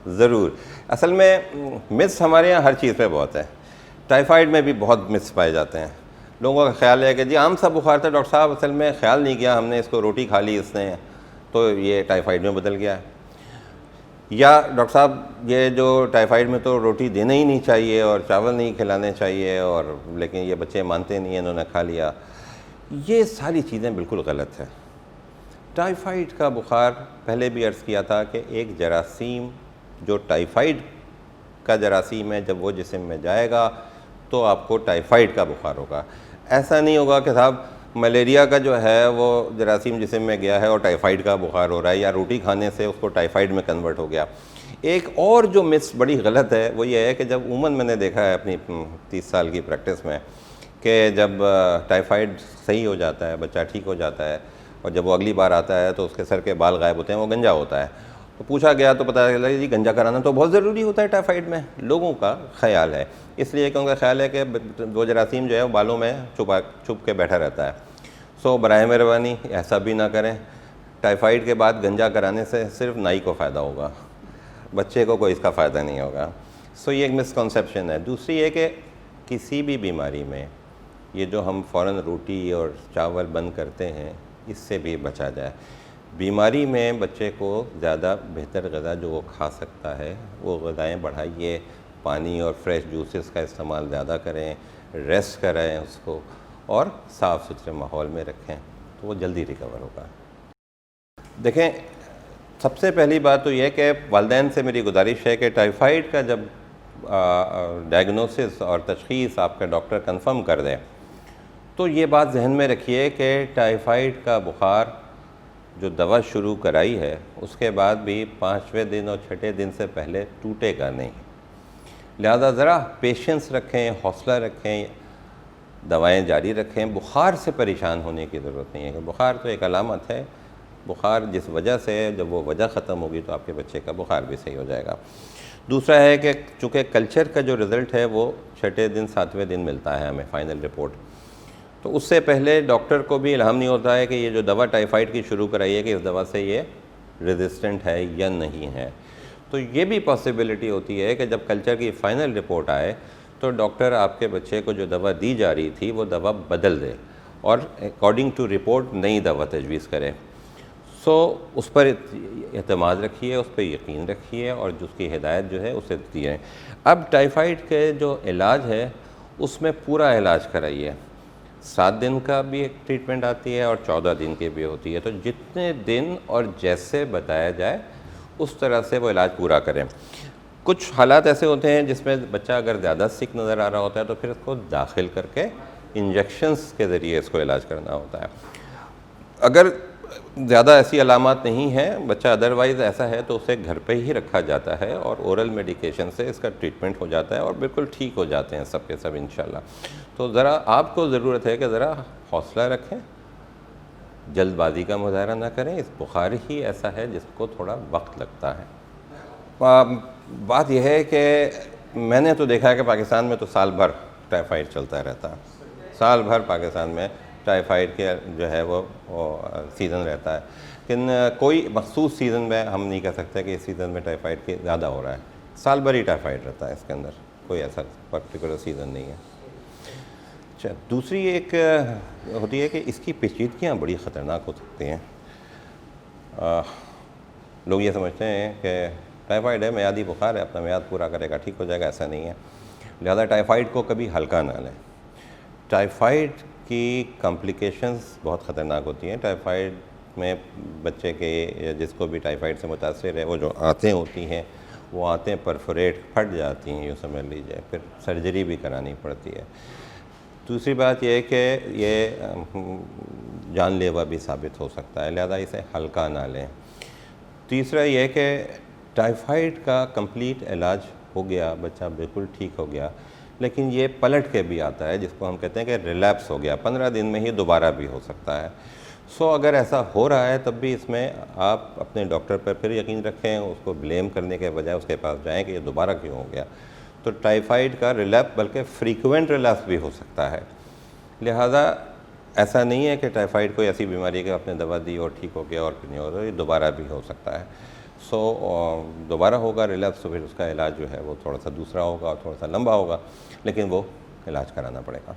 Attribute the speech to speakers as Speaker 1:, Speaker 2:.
Speaker 1: ज़रूर। असल में मिथ्स हमारे यहाँ हर चीज़ पे बहुत है। टाइफाइड में भी बहुत मिथ्स पाए जाते हैं। लोगों का ख्याल है कि जी आम सा बुखार था डॉक्टर साहब, असल में ख्याल नहीं किया हमने, इसको रोटी खा ली इसने तो ये टाइफाइड में बदल गया है। या डॉक्टर साहब ये जो टाइफाइड में तो रोटी देना ही नहीं चाहिए और चावल नहीं खिलाने चाहिए, और लेकिन ये बच्चे मानते नहीं हैं, इन्होंने खा लिया। ये सारी चीज़ें बिल्कुल गलत है। टाइफाइड का बुखार पहले भी अर्ज़ किया था कि एक जरासीम जो टाइफाइड का जरासीम है, जब वो जिस्म में जाएगा तो आपको टाइफाइड का बुखार होगा। ऐसा नहीं होगा कि साहब मलेरिया का जो है वो जरासीम जिस्म में गया है और टाइफाइड का बुखार हो रहा है, या रोटी खाने से उसको टाइफाइड में कन्वर्ट हो गया। एक और जो मिथ्स बड़ी गलत है वो ये है कि जब उमूमन मैंने देखा है अपनी 30 साल की प्रैक्टिस में कि जब टाइफाइड सही हो जाता है, बच्चा ठीक हो जाता है, और जब वो अगली बार आता है तो उसके सर के बाल गायब होते हैं, वो गंजा होता है। तो पूछा गया तो पता चला जी गंजा कराना तो बहुत ज़रूरी होता है टाइफाइड में। लोगों का ख्याल है, इसलिए कि उनका ख्याल है कि वो जरासीम जो है वो बालों में छुप के बैठा रहता है। सो बराए मेहरबानी ऐसा भी ना करें। टाइफाइड के बाद गंजा कराने से सिर्फ नाई को फ़ायदा होगा, बच्चे को कोई इसका फ़ायदा नहीं होगा। सो ये एक मिसकॉन्सेप्शन है। दूसरी ये कि किसी भी बीमारी में ये जो हम फ़ौरन रोटी और चावल बंद करते हैं, इससे भी बचा जाए। बीमारी में बच्चे को ज़्यादा बेहतर ग़िज़ा जो वो खा सकता है वो ग़िज़ाएँ बढ़ाइए, पानी और फ्रेश जूसेस का इस्तेमाल ज़्यादा करें, रेस्ट कराएँ उसको, और साफ़ सुथरे माहौल में रखें तो वो जल्दी रिकवर होगा। देखें, सबसे पहली बात तो यह कि वालिदैन से मेरी गुजारिश है कि टाइफाइड का जब डायग्नोसिस और तशख़ीस आपका डॉक्टर कंफर्म कर दे तो ये बात जहन में रखिए कि टाइफाइड का बुखार जो दवा शुरू कराई है उसके बाद भी 5वें दिन और 6ठे दिन से पहले टूटेगा नहीं। लिहाजा ज़रा पेशेंस रखें, हौसला रखें, दवाएं जारी रखें। बुखार से परेशान होने की ज़रूरत नहीं है कि बुखार तो एक अलामत है। बुखार जिस वजह से, जब वो वजह ख़त्म होगी तो आपके बच्चे का बुखार भी सही हो जाएगा। दूसरा है कि चूँकि कल्चर का जो रिज़ल्ट है वो 6ठे दिन 7वें दिन मिलता है हमें फ़ाइनल रिपोर्ट, तो उससे पहले डॉक्टर को भी इल्हाम नहीं होता है कि ये जो दवा टाइफाइड की शुरू कराई है कि इस दवा से ये रेजिस्टेंट है या नहीं है। तो ये भी पॉसिबिलिटी होती है कि जब कल्चर की फ़ाइनल रिपोर्ट आए तो डॉक्टर आपके बच्चे को जो दवा दी जा रही थी वो दवा बदल दे और अकॉर्डिंग टू रिपोर्ट नई दवा तजवीज़ करे। सो उस पर एतमाद रखिए, उस पर यकीन रखिए और जो उसकी हिदायत जो है उसे दिए। अब टाइफाइड के जो इलाज है उसमें पूरा इलाज कराइए। 7 दिन का भी एक ट्रीटमेंट आती है और 14 दिन की भी होती है, तो जितने दिन और जैसे बताया जाए उस तरह से वो इलाज पूरा करें। कुछ हालात ऐसे होते हैं जिसमें बच्चा अगर ज़्यादा सिक नज़र आ रहा होता है तो फिर इसको दाखिल करके इंजेक्शंस के ज़रिए इसको इलाज करना होता है। अगर ज़्यादा ऐसी अलामात नहीं हैं, बच्चा अदरवाइज़ ऐसा है तो उसे घर पे ही रखा जाता है और ओरल मेडिकेशन से इसका ट्रीटमेंट हो जाता है और बिल्कुल ठीक हो जाते हैं सब के सब इंशाल्लाह। तो ज़रा आपको ज़रूरत है कि ज़रा हौसला रखें, जल्दबाजी का मुज़ाहरा ना करें। इस बुखार ही ऐसा है जिसको थोड़ा वक्त लगता है। बात यह है कि मैंने तो देखा है कि पाकिस्तान में तो साल भर टाइफाइड चलता रहता है। साल भर पाकिस्तान में टाइफाइड के जो है वो सीज़न रहता है, लेकिन कोई मखसूस सीज़न में हम नहीं कह सकते कि इस सीज़न में टाइफाइड के ज़्यादा हो रहा है। साल भर ही टाइफाइड रहता है, इसके अंदर कोई ऐसा पर्टिकुलर सीज़न नहीं है। अच्छा, दूसरी एक होती है कि इसकी पेचीदगियाँ बड़ी ख़तरनाक हो सकती हैं। लोग ये समझते हैं कि टाइफाइड है, मियादी बुखार है, अपना मियाद पूरा करेगा, ठीक हो जाएगा, ऐसा नहीं है। लिहाजा टाइफाइड को कभी हल्का ना लें। टाइफाइड की कॉम्प्लिकेशंस बहुत ख़तरनाक होती हैं। टाइफाइड में बच्चे के जिसको भी टाइफाइड से मुतासिर है वो जो आंतें होती हैं वो आंतें परफोरेट फट जाती हैं, यूँ समझ लीजिए, फिर सर्जरी भी करानी पड़ती है। दूसरी बात यह है कि ये जानलेवा भी साबित हो सकता है, लिहाजा इसे हल्का ना लें। तीसरा यह कि टाइफाइड का कंप्लीट इलाज हो गया, बच्चा बिल्कुल ठीक हो गया, लेकिन ये पलट के भी आता है जिसको हम कहते हैं कि रिलैप्स हो गया, 15 दिन में ही दोबारा भी हो सकता है। सो अगर ऐसा हो रहा है तब भी इसमें आप अपने डॉक्टर पर फिर यकीन रखें, उसको ब्लेम करने के बजाय उसके पास जाएं कि ये दोबारा क्यों हो गया। तो टाइफाइड का रिलैप्स बल्कि फ्रीक्वेंट रिलैप्स भी हो सकता है। लिहाजा ऐसा नहीं है कि टाइफाइड कोई ऐसी बीमारी है कि आपने दवा दी और ठीक हो गया और फिर नहीं हो रहा, ये दोबारा भी हो सकता है। सो दोबारा होगा रिलैप्स तो फिर उसका इलाज जो है वो थोड़ा सा दूसरा होगा और थोड़ा सा लंबा होगा, लेकिन वो इलाज कराना पड़ेगा।